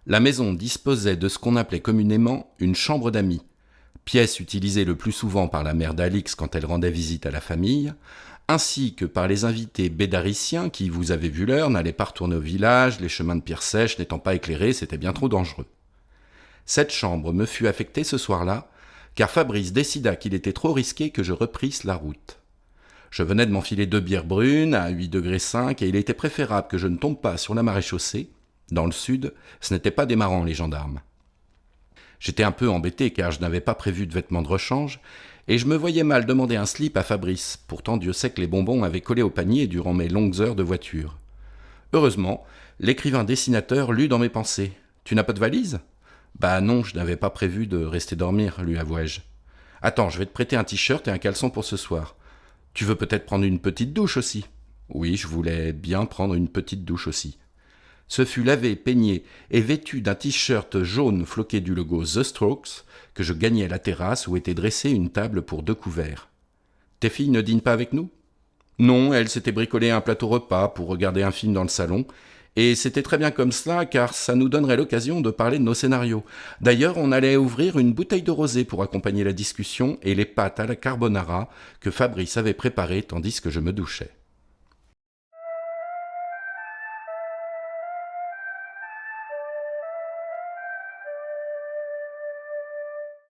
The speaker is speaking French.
La maison disposait de ce qu'on appelait communément une chambre d'amis, pièce utilisée le plus souvent par la mère d'Alix quand elle rendait visite à la famille, ainsi que par les invités bédariciens qui, vous avez vu l'heure, n'allaient pas retourner au village, les chemins de pierre sèche n'étant pas éclairés, c'était bien trop dangereux. Cette chambre me fut affectée ce soir-là, car Fabrice décida qu'il était trop risqué que je reprisse la route. Je venais de m'enfiler 2 bières brunes à 8,5 degrés et il était préférable que je ne tombe pas sur la maréchaussée. Dans le sud, ce n'était pas démarrant les gendarmes. J'étais un peu embêté car je n'avais pas prévu de vêtements de rechange et je me voyais mal demander un slip à Fabrice. Pourtant Dieu sait que les bonbons avaient collé au panier durant mes longues heures de voiture. Heureusement, l'écrivain dessinateur lut dans mes pensées. « Tu n'as pas de valise ?»« Bah non, je n'avais pas prévu de rester dormir, lui avouai-je. Attends, je vais te prêter un t-shirt et un caleçon pour ce soir. Tu veux peut-être prendre une petite douche aussi ?» Oui, je voulais bien prendre une petite douche aussi. Ce fut lavé, peigné et vêtu d'un t-shirt jaune floqué du logo The Strokes que je gagnai la terrasse où était dressée une table pour 2 couverts. « Tes filles ne dînent pas avec nous ?» Non, elles s'étaient bricolé un plateau repas pour regarder un film dans le salon, et c'était très bien comme cela car ça nous donnerait l'occasion de parler de nos scénarios. D'ailleurs, on allait ouvrir une bouteille de rosé pour accompagner la discussion et les pâtes à la carbonara que Fabrice avait préparées tandis que je me douchais.